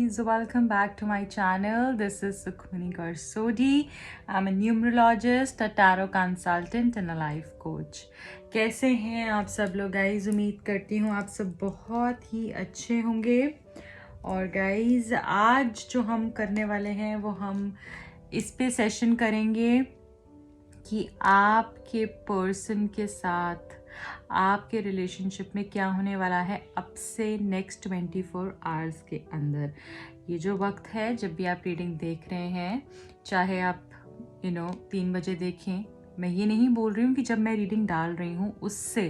guys, welcome back to my channel. This is Sukhmani Garsodi. I'm a numerologist, a tarot consultant and a life coach. कैसे हैं आप सब लोग guys? उम्मीद करती हूँ आप सब बहुत ही अच्छे होंगे। और गाइज आज जो हम करने वाले हैं वो हम इस पे सेशन करेंगे कि आपके पर्सन के साथ आपके रिलेशनशिप में क्या होने वाला है अब से नेक्स्ट 24 आवर्स के अंदर। ये जो वक्त है जब भी आप रीडिंग देख रहे हैं, चाहे आप 3 बजे देखें, मैं ये नहीं बोल रही हूँ कि जब मैं रीडिंग डाल रही हूँ उससे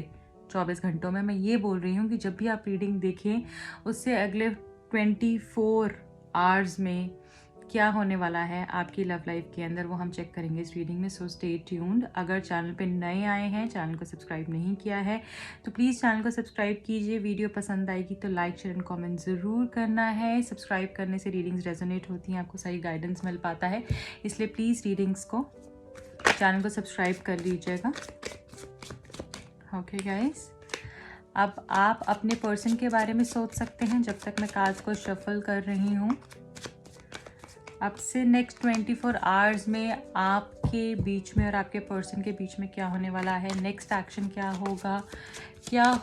24 घंटों में, मैं ये बोल रही हूँ कि जब भी आप रीडिंग देखें उससे अगले 24 आवर्स में क्या होने वाला है आपकी लव लाइफ के अंदर, वो हम चेक करेंगे इस रीडिंग में। So stay tuned. अगर चैनल पे नए आए हैं, चैनल को सब्सक्राइब नहीं किया है तो प्लीज़ चैनल को सब्सक्राइब कीजिए। वीडियो पसंद आएगी तो लाइक शेयर एंड कमेंट ज़रूर करना है। सब्सक्राइब करने से रीडिंग्स रेजोनेट होती हैं, आपको सही गाइडेंस मिल पाता है, इसलिए प्लीज़ रीडिंग्स को, चैनल को सब्सक्राइब कर लीजिएगा। ओके गाइस, अब आप अपने पर्सन के बारे में सोच सकते हैं जब तक मैं कार्ड्स को शफल कर रही हूँ। अब से नेक्स्ट 24 आवर्स में आपके बीच में और आपके पर्सन के बीच में क्या होने वाला है, नेक्स्ट एक्शन क्या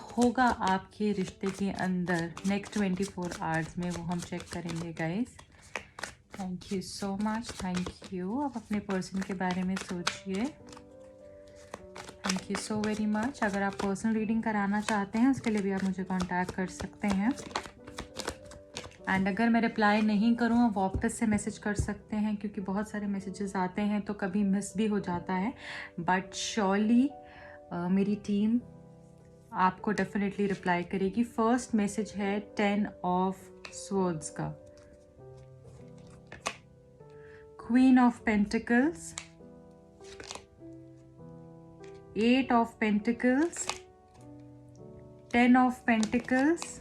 होगा आपके रिश्ते के अंदर नेक्स्ट 24 आवर्स में, वो हम चेक करेंगे guys. Thank you so much, thank you. अब अपने पर्सन के बारे में सोचिए। Thank you so very much. अगर आप पर्सनल रीडिंग कराना चाहते हैं उसके लिए भी आप मुझे कांटेक्ट कर सकते हैं। एंड अगर मैं रिप्लाई नहीं करूँ आप वापस से मैसेज कर सकते हैं, क्योंकि बहुत सारे मैसेजेस आते हैं तो कभी मिस भी हो जाता है, बट श्योरली मेरी टीम आपको डेफिनेटली रिप्लाई करेगी। फर्स्ट मैसेज है 10 ऑफ स्वॉर्ड्स का, queen of pentacles, 8 of pentacles, 10 of pentacles,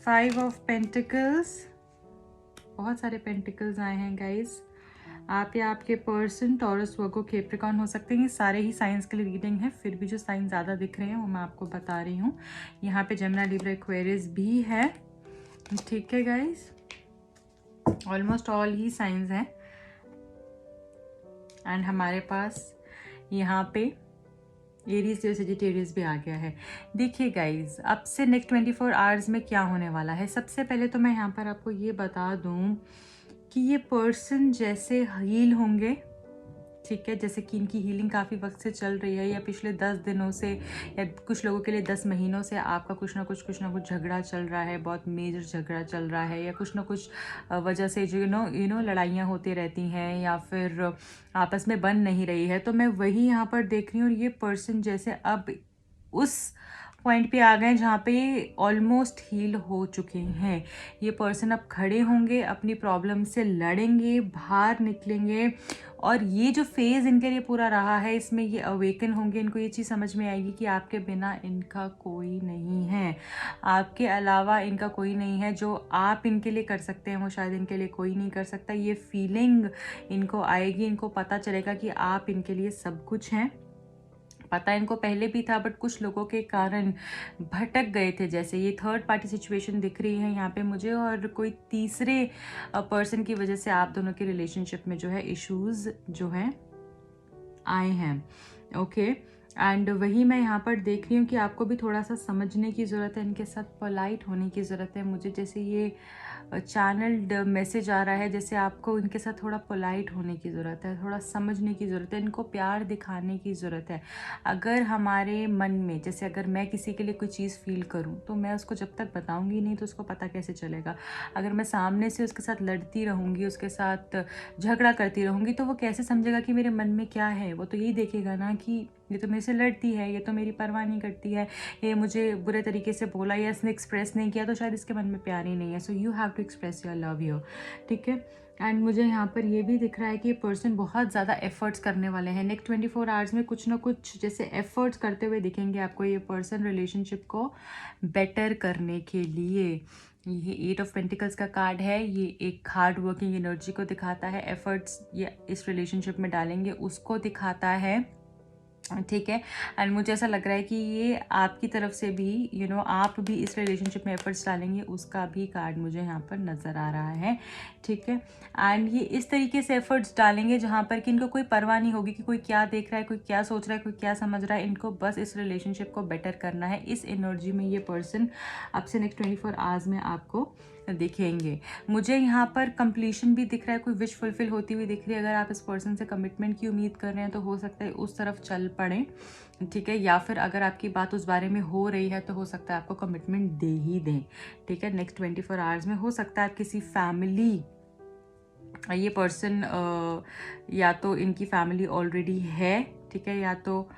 5 of pentacles. बहुत सारे पेंटिकल्स आए हैं गाइस। आप या आपके पर्सन टॉरस, वर्गो, कैप्रिकॉर्न हो सकते हैं। ये सारे ही साइंस के लिए रीडिंग है, फिर भी जो साइन ज़्यादा दिख रहे हैं वो मैं आपको बता रही हूँ। यहाँ पे जेमिनी, लिब्रा, एक्वेरियस भी है, ठीक है guys. Almost all he science हैं। एंड हमारे पास यहाँ पे एरीज या सेजिटेरियस भी आ गया है। देखिए गाइज, अब से नेक्स्ट 24 आवर्स में क्या होने वाला है। सबसे पहले तो मैं यहाँ पर आपको ये बता दूँ कि ये पर्सन जैसे हील होंगे, ठीक है, जैसे कि इनकी हीलिंग काफ़ी वक्त से चल रही है, या पिछले 10 दिनों से, या कुछ लोगों के लिए 10 महीनों से आपका कुछ ना कुछ झगड़ा चल रहा है, बहुत मेजर झगड़ा चल रहा है, या कुछ ना कुछ वजह से जो लड़ाइयाँ होती रहती हैं, या फिर आपस में बन नहीं रही है। तो मैं वही यहाँ पर देख रही हूँ। और ये पर्सन जैसे अब उस पॉइंट पे आ गए जहाँ पे ऑलमोस्ट हील हो चुके हैं। ये पर्सन अब खड़े होंगे, अपनी प्रॉब्लम से लड़ेंगे, बाहर निकलेंगे, और ये जो फेज़ इनके लिए पूरा रहा है इसमें ये अवेकन होंगे। इनको ये चीज़ समझ में आएगी कि आपके बिना इनका कोई नहीं है, आपके अलावा इनका कोई नहीं है। जो आप इनके लिए कर सकते हैं वो शायद इनके लिए कोई नहीं कर सकता। ये फीलिंग इनको आएगी, इनको पता चलेगा कि आप इनके लिए सब कुछ हैं। पता इनको पहले भी था, बट कुछ लोगों के कारण भटक गए थे। जैसे ये थर्ड पार्टी सिचुएशन दिख रही है यहाँ पे मुझे, और कोई तीसरे पर्सन की वजह से आप दोनों के रिलेशनशिप में जो है इश्यूज जो है आए हैं। ओके, एंड वही मैं यहाँ पर देख रही हूँ कि आपको भी थोड़ा सा समझने की ज़रूरत है, इनके साथ पोलाइट होने की ज़रूरत है। मुझे जैसे ये चैनल्ड मैसेज आ रहा है, जैसे आपको इनके साथ थोड़ा पोलाइट होने की ज़रूरत है, थोड़ा समझने की ज़रूरत है, इनको प्यार दिखाने की ज़रूरत है। अगर हमारे मन में, जैसे अगर मैं किसी के लिए कोई चीज़ फील करूँ तो मैं उसको जब तक बताऊँगी नहीं तो उसको पता कैसे चलेगा। अगर मैं सामने से उसके साथ लड़ती रहूँगी, उसके साथ झगड़ा करती रहूँगी, तो वो कैसे समझेगा कि मेरे मन में क्या है। वो तो यही देखेगा ना कि ये तो मेरे से लड़ती है, ये तो मेरी परवाह नहीं करती है, ये मुझे बुरे तरीके से बोला या इसने एक्सप्रेस नहीं किया, तो शायद इसके मन में प्यार ही नहीं है। So you have to express your love here, ठीक है। एंड मुझे यहाँ पर ये भी दिख रहा है कि ये पर्सन बहुत ज़्यादा एफर्ट्स करने वाले हैं नेक्स्ट 24 आवर्स में। कुछ ना कुछ जैसे एफर्ट्स करते हुए दिखेंगे आपको ये पर्सन रिलेशनशिप को बेटर करने के लिए। ये 8 ऑफ पेंटिकल्स का कार्ड है, ये एक हार्ड वर्किंग एनर्जी को दिखाता है। एफर्ट्स ये इस रिलेशनशिप में डालेंगे उसको दिखाता है। ठीक है। एंड मुझे ऐसा लग रहा है कि ये आपकी तरफ से भी आप भी इस रिलेशनशिप में एफर्ट्स डालेंगे, उसका भी कार्ड मुझे यहाँ पर नज़र आ रहा है। ठीक है। एंड ये इस तरीके से एफर्ट्स डालेंगे जहाँ पर कि इनको कोई परवाह नहीं होगी कि कोई क्या देख रहा है, कोई क्या सोच रहा है, कोई क्या समझ रहा है। इनको बस इस रिलेशनशिप को बेटर करना है। इस एनर्जी में ये पर्सन आपसे नेक्स्ट 24 आवर्स में आपको दिखेंगे। मुझे यहाँ पर कंप्लीशन भी दिख रहा है, कोई विश फुलफिल होती हुई दिख रही है। अगर आप इस पर्सन से कमिटमेंट की उम्मीद कर रहे हैं तो हो सकता है उस तरफ चल पड़ें। ठीक है। या फिर अगर आपकी बात उस बारे में हो रही है तो हो सकता है आपको कमिटमेंट दे ही दें। ठीक है। नेक्स्ट 24 आवर्स में हो सकता है आप किसी फैमिली, ये पर्सन या तो इनकी फैमिली ऑलरेडी है, ठीक है, या तो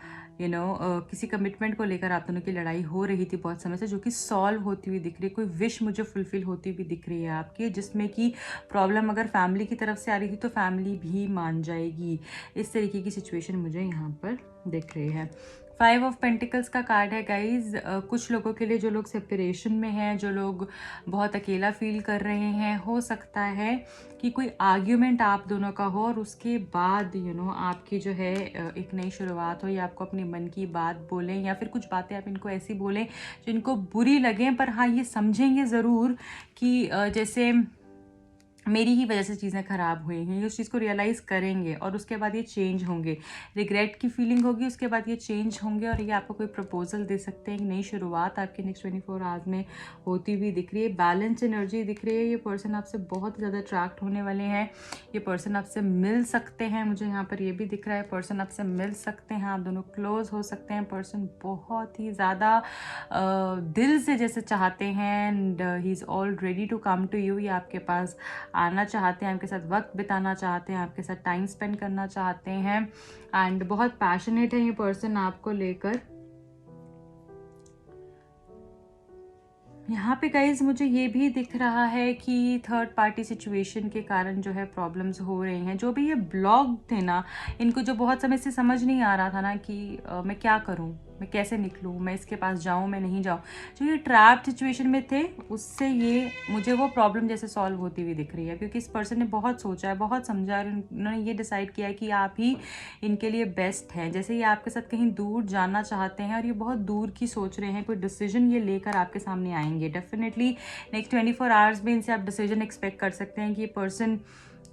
किसी कमिटमेंट को लेकर आप दोनों की लड़ाई हो रही थी बहुत समय से, जो कि सॉल्व होती हुई दिख रही है। कोई विश मुझे फुलफिल होती हुई दिख रही है आपकी, जिसमें कि प्रॉब्लम अगर फैमिली की तरफ से आ रही थी तो फैमिली भी मान जाएगी। इस तरीके की सिचुएशन मुझे यहाँ पर दिख रही है। 5 ऑफ पेंटिकल्स का कार्ड है गाइज। कुछ लोगों के लिए, जो लोग सेपरेशन में हैं, जो लोग बहुत अकेला फील कर रहे हैं, हो सकता है कि कोई आर्ग्यूमेंट आप दोनों का हो और उसके बाद आपकी जो है एक नई शुरुआत हो, या आपको अपने मन की बात बोलें, या फिर कुछ बातें आप इनको ऐसी बोलें जो इनको बुरी लगें, पर हाँ ये समझेंगे ज़रूर कि जैसे मेरी ही वजह से चीज़ें ख़राब हुई हैं। ये उस चीज़ को रियलाइज़ करेंगे और उसके बाद ये चेंज होंगे। रिग्रेट की फीलिंग होगी, उसके बाद ये चेंज होंगे और ये आपको कोई प्रपोजल दे सकते हैं। एक नई शुरुआत आपके नेक्स्ट 24 आवर्स में होती हुई दिख रही है। बैलेंस एनर्जी दिख रही है। ये पर्सन आपसे बहुत ज़्यादा अट्रैक्ट होने वाले हैं। ये पर्सन आपसे मिल सकते हैं, मुझे यहाँ पर ये भी दिख रहा है। पर्सन आपसे मिल सकते हैं, आप दोनों क्लोज हो सकते हैं। पर्सन बहुत ही ज़्यादा दिल से जैसे चाहते हैं and he is all ready to come to you. ये आपके पास आना चाहते हैं, आपके साथ वक्त बिताना चाहते हैं, आपके साथ टाइम स्पेंड करना चाहते हैं एंड बहुत पैशनेट है ये पर्सन आपको लेकर। यहाँ पे गाइज मुझे ये भी दिख रहा है कि थर्ड पार्टी सिचुएशन के कारण जो है प्रॉब्लम्स हो रही हैं। जो भी ये ब्लॉग थे ना, इनको जो बहुत समय से समझ नहीं आ रहा था ना कि मैं क्या करूँ, मैं कैसे निकलूँ, मैं इसके पास जाऊँ, मैं नहीं जाऊँ, जो ये ट्रैप सिचुएशन में थे, उससे ये मुझे वो प्रॉब्लम जैसे सॉल्व होती हुई दिख रही है। क्योंकि इस पर्सन ने बहुत सोचा है, बहुत समझा है, उन्होंने ये डिसाइड किया है कि आप ही इनके लिए बेस्ट हैं। जैसे ये आपके साथ कहीं दूर जाना चाहते हैं और ये बहुत दूर की सोच रहे हैं, कोई डिसीजन ये लेकर आपके सामने आएंगे। डेफिनेटली नेक्स्ट 24 आवर्स में इनसे आप डिसीजन एक्सपेक्ट कर सकते हैं कि ये पर्सन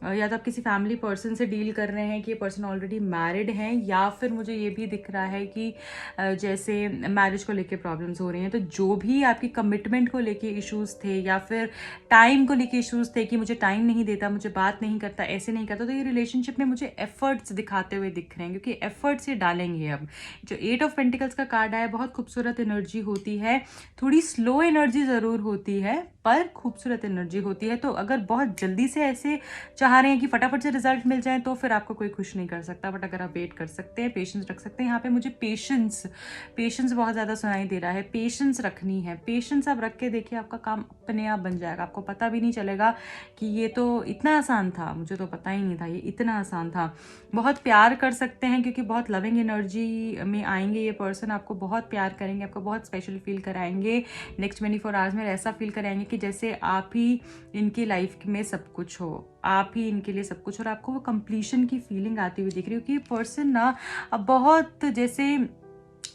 या तो आप किसी फैमिली पर्सन से डील कर रहे हैं कि ये पर्सन ऑलरेडी मैरिड हैं, या फिर मुझे ये भी दिख रहा है कि जैसे मैरिज को लेके प्रॉब्लम्स हो रही हैं। तो जो भी आपकी कमिटमेंट को लेके इश्यूज थे या फिर टाइम को लेके इश्यूज थे कि मुझे टाइम नहीं देता, मुझे बात नहीं करता, ऐसे नहीं करता, तो ये रिलेशनशिप में मुझे एफर्ट्स दिखाते हुए दिख रहे हैं, क्योंकि एफर्ट्स ये डालेंगे। अब जो 8 ऑफ पेंटिकल्स का कार्ड आया, बहुत खूबसूरत एनर्जी होती है, थोड़ी स्लो एनर्जी ज़रूर होती है पर खूबसूरत एनर्जी होती है। तो अगर बहुत जल्दी से ऐसे चाह रहे हैं कि फटाफट से रिजल्ट मिल जाए तो फिर आपको कोई खुश नहीं कर सकता। बट अगर आप वेट कर सकते हैं, पेशेंस रख सकते हैं, यहाँ पे मुझे पेशेंस बहुत ज़्यादा सुनाई दे रहा है। पेशेंस रखनी है, पेशेंस आप रख के देखिए, आपका काम अपने आप बन जाएगा। आपको पता भी नहीं चलेगा कि ये तो इतना आसान था, मुझे तो पता ही नहीं था ये इतना आसान था। बहुत प्यार कर सकते हैं क्योंकि बहुत लविंग एनर्जी में आएंगे ये पर्सन, आपको बहुत प्यार करेंगे, आपको बहुत स्पेशल फील कराएंगे। नेक्स्ट 24 आवर्स में ऐसा फील कराएंगे कि जैसे आप ही इनकी लाइफ में सब कुछ हो, आप ही इनके लिए सब कुछ, और आपको वो कंप्लीशन की फीलिंग आती हुई दिख रही हो कि ये पर्सन ना अब बहुत जैसे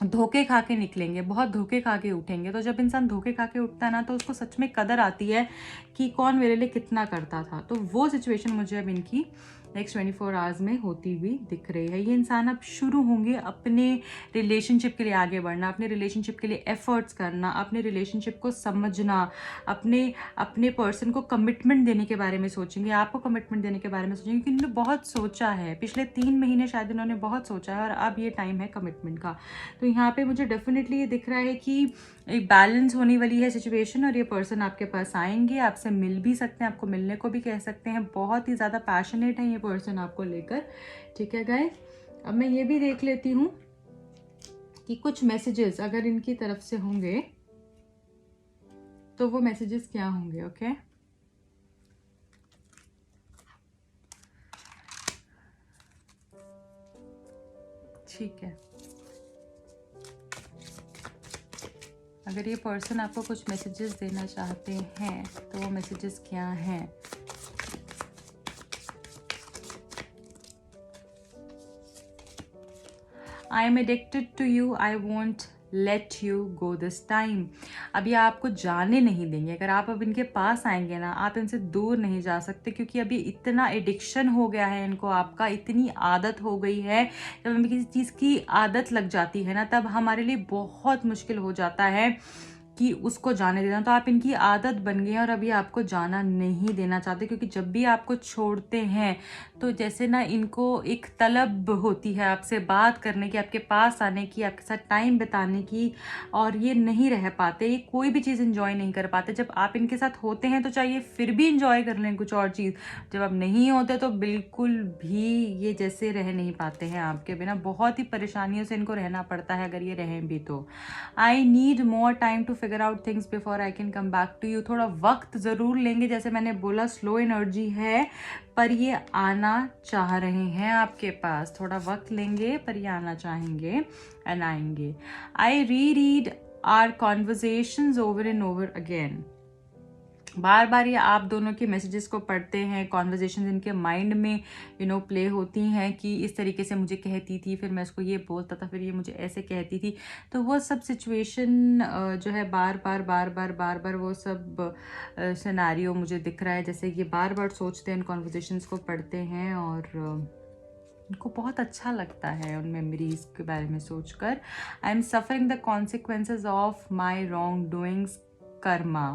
धोखे खा के निकलेंगे, बहुत धोखे खा के उठेंगे। तो जब इंसान धोखे खा के उठता है ना, तो उसको सच में कदर आती है कि कौन मेरे लिए कितना करता था। तो वो सिचुएशन मुझे अब इनकी नेक्स्ट 24 आवर्स में होती हुई दिख रही है। ये इंसान अब शुरू होंगे अपने रिलेशनशिप के लिए आगे बढ़ना, अपने रिलेशनशिप के लिए एफर्ट्स करना, अपने रिलेशनशिप को समझना, अपने पर्सन को कमिटमेंट देने के बारे में सोचेंगे, आपको कमिटमेंट देने के बारे में सोचेंगे, क्योंकि इन्होंने बहुत सोचा है। पिछले 3 महीने शायद इन्होंने बहुत सोचा है और अब ये टाइम है कमिटमेंट का। तो यहाँ पे मुझे डेफिनेटली ये दिख रहा है कि एक बैलेंस होने वाली है सिचुएशन और ये पर्सन आपके पास आएंगे, आपसे मिल भी सकते हैं, आपको मिलने को भी कह सकते हैं। बहुत ही ज़्यादा पैशनेट है ये पर्सन आपको लेकर। ठीक है गाइस, अब मैं ये भी देख लेती हूँ कि कुछ मैसेजेस अगर इनकी तरफ से होंगे तो वो मैसेजेस क्या होंगे। ओके, ठीक है। अगर ये पर्सन आपको कुछ मैसेजेस देना चाहते हैं तो वो मैसेजेस क्या हैं। I am addicted to you, I won't let you go this time. अब ये आपको जाने नहीं देंगे। अगर आप अब इनके पास आएंगे ना, आप इनसे दूर नहीं जा सकते, क्योंकि अभी इतना एडिक्शन हो गया है इनको आपका, इतनी आदत हो गई है। जब हमें किसी चीज़ की आदत लग जाती है ना, तब हमारे लिए बहुत मुश्किल हो जाता है कि उसको जाने देना। तो आप इनकी आदत बन गई हैं और अभी आपको जाना नहीं देना चाहते, क्योंकि जब भी आपको छोड़ते हैं तो जैसे ना इनको एक तलब होती है आपसे बात करने की, आपके पास आने की, आपके साथ टाइम बिताने की, और ये नहीं रह पाते, ये कोई भी चीज़ इंजॉय नहीं कर पाते। जब आप इनके साथ होते हैं तो चाहिए फिर भी इंजॉय कर लें कुछ और चीज़, जब आप नहीं होते तो बिल्कुल भी ये जैसे रह नहीं पाते हैं आपके बिना। बहुत ही परेशानियों से इनको रहना पड़ता है अगर ये रहें भी तो। I need more time to figure out things before I can come back to you. थोड़ा वक्त ज़रूर लेंगे, जैसे मैंने बोला स्लो एनर्जी है, पर ये आना चाह रहे हैं आपके पास। थोड़ा वक्त लेंगे पर ये आना चाहेंगे एंड आएंगे। I re read our conversations over and over again. बार बार ये आप दोनों के मैसेजेस को पढ़ते हैं, कॉन्वर्जेशन इनके माइंड में प्ले होती हैं कि इस तरीके से मुझे कहती थी, फिर मैं उसको ये बोलता था, फिर ये मुझे ऐसे कहती थी। तो वो सब सिचुएशन जो है बार बार वो सब सिनेरियो मुझे दिख रहा है, जैसे ये बार बार सोचते हैं, इन कॉन्वर्जेशंस को पढ़ते हैं और उनको बहुत अच्छा लगता है उन मेमोरीज के बारे में सोचकर। I am suffering the consequences of my wrong doings karma,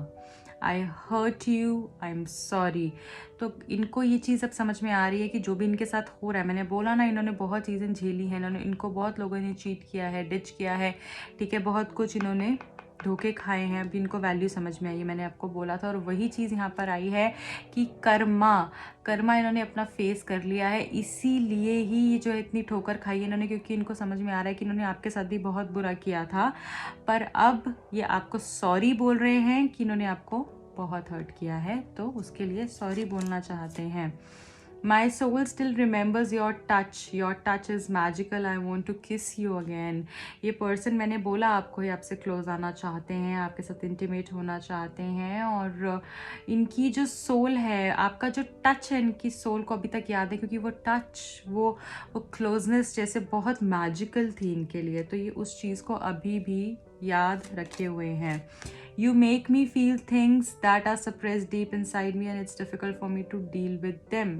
I hurt you, I am sorry. तो इनको ये चीज़ अब समझ में आ रही है कि जो भी इनके साथ हो रहा है, मैंने बोला ना इन्होंने बहुत चीज़ें झेली हैं, इनको बहुत लोगों ने चीट किया है, डिच किया है, ठीक है, बहुत कुछ इन्होंने धोखे खाए हैं। अभी इनको वैल्यू समझ में आई है, मैंने आपको बोला था। और वही चीज़ यहाँ पर आई है कि कर्मा इन्होंने अपना फेस कर लिया है, इसीलिए ही ये जो है इतनी ठोकर खाई है इन्होंने, क्योंकि इनको समझ में आ रहा है कि इन्होंने आपके साथ भी बहुत बुरा किया था। पर अब ये आपको सॉरी बोल रहे हैं कि इन्होंने आपको बहुत हर्ट किया है, तो उसके लिए सॉरी बोलना चाहते हैं। My soul still remembers your touch is magical, I want to kiss you again। ये पर्सन मैंने बोला आपको, ये आपसे क्लोज आना चाहते हैं, आपके साथ इंटीमेट होना चाहते हैं, और इनकी जो सोल है, आपका जो टच है इनकी सोल को अभी तक याद है, क्योंकि वो टच, वो क्लोजनेस जैसे बहुत मैजिकल थी इनके लिए, तो ये उस चीज़ को अभी भी याद रखे हुए हैं। You make me feel things that are suppressed deep inside me and it's difficult for me to deal with them।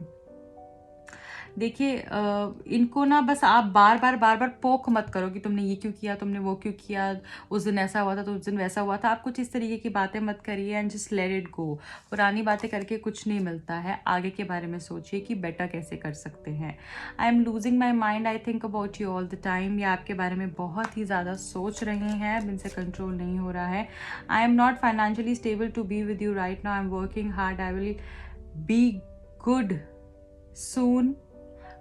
देखिए इनको ना बस आप बार बार पोक मत करो कि तुमने ये क्यों किया, तुमने वो क्यों किया, उस दिन ऐसा हुआ था तो उस दिन वैसा हुआ था। आप कुछ इस तरीके की बातें मत करिए and just let it go. पुरानी बातें करके कुछ नहीं मिलता है, आगे के बारे में सोचिए कि बेटर कैसे कर सकते हैं। I am losing my mind, I think about you all the time. ये आपके बारे में बहुत ही ज़्यादा सोच रहे हैं, अब इनसे कंट्रोल नहीं हो रहा है। I am not financially stable to be with you right now, I am working hard, I will be good soon.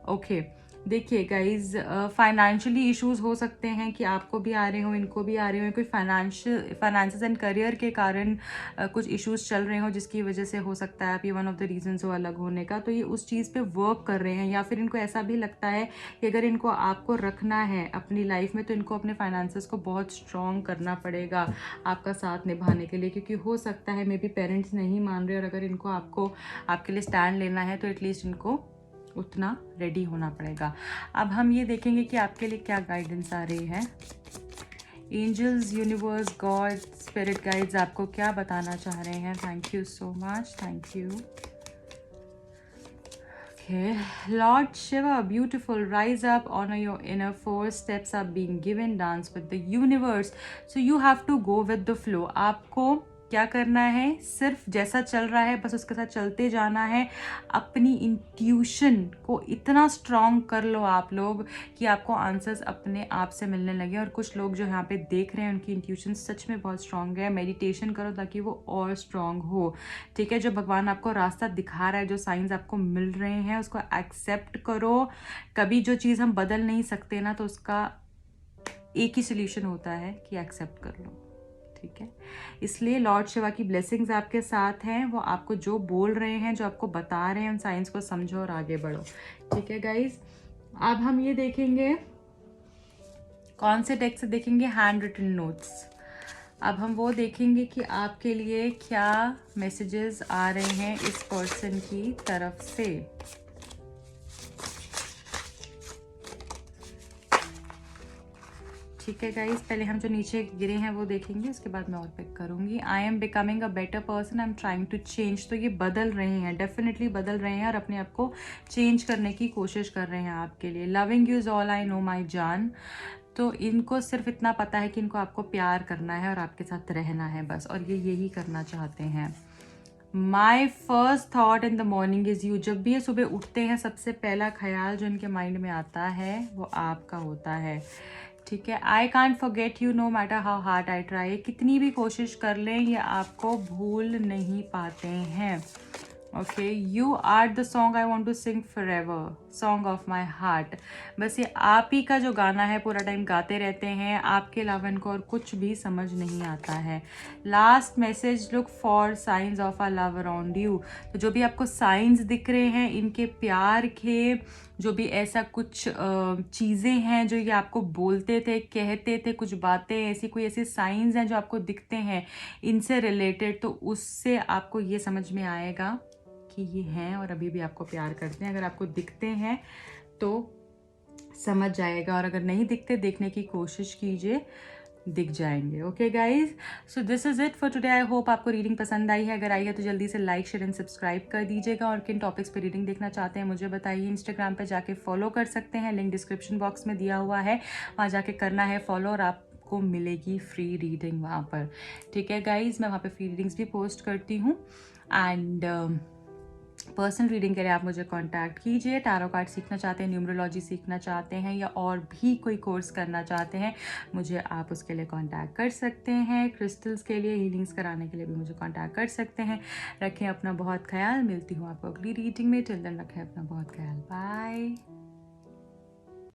Okay देखिए गाइज, फाइनेंशियली इश्यूज हो सकते हैं कि आपको भी आ रहे हो, इनको भी आ रहे हो, कोई फाइनेंसेस एंड करियर के कारण कुछ इश्यूज चल रहे हो, जिसकी वजह से हो सकता है आप ये वन ऑफ द रीजंस हो अलग होने का, तो ये उस चीज़ पे वर्क कर रहे हैं। या फिर इनको ऐसा भी लगता है कि अगर इनको आपको रखना है अपनी लाइफ में, तो इनको अपने फाइनेंसेस को बहुत स्ट्रॉन्ग करना पड़ेगा आपका साथ निभाने के लिए, क्योंकि हो सकता है मे बी पेरेंट्स नहीं मान रहे, और अगर इनको आपको आपके लिए स्टैंड लेना है तो एटलीस्ट इनको उतना रेडी होना पड़ेगा। अब हम ये देखेंगे कि आपके लिए क्या गाइडेंस आ रही है। Angels, universe, God, spirit guides आपको क्या बताना चाह रहे हैं। Thank you so much, thank you. Okay, Lord Shiva, beautiful, rise up, honor your inner force, steps are being given, dance with the universe, so you have to go with the flow। आपको क्या करना है, सिर्फ जैसा चल रहा है बस उसके साथ चलते जाना है। अपनी इंट्यूशन को इतना स्ट्रॉन्ग कर लो आप लोग कि आपको आंसर्स अपने आप से मिलने लगे। और कुछ लोग जो यहाँ पे देख रहे हैं उनकी इंट्यूशन सच में बहुत स्ट्रॉन्ग है। मेडिटेशन करो ताकि वो और स्ट्रॉन्ग हो, ठीक है। जो भगवान आपको रास्ता दिखा रहा है, जो साइंस आपको मिल रहे हैं, उसको एक्सेप्ट करो। कभी जो चीज़ हम बदल नहीं सकते ना, तो उसका एक ही सोल्यूशन होता है कि एक्सेप्ट कर लो, ठीक है। इसलिए लॉर्ड शिवा की ब्लेसिंग्स आपके साथ हैं, वो आपको जो बोल रहे हैं, जो आपको बता रहे हैं, उन साइंस को समझो और आगे बढ़ो, ठीक है गाइज। अब हम ये देखेंगे कौन से टेक्स्ट से देखेंगे, हैंड रिटन नोट्स। अब हम वो देखेंगे कि आपके लिए क्या मैसेजेस आ रहे हैं इस पर्सन की तरफ से। ठीक है गाइज, पहले हम जो नीचे गिरे हैं वो देखेंगे, उसके बाद मैं और पिक करूँगी। I am becoming a better person, I am trying to change. तो ये बदल रहे हैं, डेफिनेटली बदल रहे हैं और अपने आप को चेंज करने की कोशिश कर रहे हैं आपके लिए। Loving you is all I know my जान। तो इनको सिर्फ इतना पता है कि इनको आपको प्यार करना है और आपके साथ रहना है बस, और ये यही करना चाहते हैं। My first thought in the morning is you. जब भी ये सुबह उठते हैं सबसे पहला ख्याल जो इनके माइंड में आता है वो आपका होता है, ठीक है। I can't forget you know matter how hard I try. कितनी भी कोशिश कर लें ये आपको भूल नहीं पाते हैं। Okay, you are the song I want to sing forever, song of my heart. बस ये आप ही का जो गाना है पूरा टाइम गाते रहते हैं, आपके अलावा इनको और कुछ भी समझ नहीं आता है। Last message, look for science of a love around you. तो जो भी आपको साइंस दिख रहे हैं इनके प्यार के, जो भी ऐसा कुछ चीज़ें हैं जो ये आपको बोलते थे, कहते थे, कुछ बातें ऐसी, कोई ऐसी साइंस हैं जो आपको दिखते हैं इनसे रिलेटेड, तो उससे आपको ये समझ में आएगा कि ये हैं और अभी भी आपको प्यार करते हैं। अगर आपको दिखते हैं तो समझ जाएगा, और अगर नहीं दिखते देखने की कोशिश कीजिए, दिख जाएंगे। Okay guys, so this is it for today. I hope आपको रीडिंग पसंद आई है। अगर आई है तो जल्दी से लाइक, शेयर एंड सब्सक्राइब कर दीजिएगा, और किन टॉपिक्स पे रीडिंग देखना चाहते हैं मुझे बताइए। इंस्टाग्राम पे जाके फॉलो कर सकते हैं, लिंक डिस्क्रिप्शन बॉक्स में दिया हुआ है, वहाँ जाके करना है फॉलो और आपको मिलेगी फ्री रीडिंग वहाँ पर, ठीक है गाइज। मैं वहाँ पर फ्री रीडिंग्स भी पोस्ट करती हूँ, एंड पर्सनल रीडिंग के लिए आप मुझे कांटेक्ट कीजिए। टैरो कार्ड सीखना चाहते हैं, न्यूमरोलॉजी सीखना चाहते हैं, या और भी कोई कोर्स करना चाहते हैं, मुझे आप उसके लिए कांटेक्ट कर सकते हैं। क्रिस्टल्स के लिए, हीलिंग्स कराने के लिए भी मुझे कांटेक्ट कर सकते हैं। रखें अपना बहुत ख्याल, मिलती हूँ आपको अगली रीडिंग में। टिल देन रखें अपना बहुत ख्याल, बाय।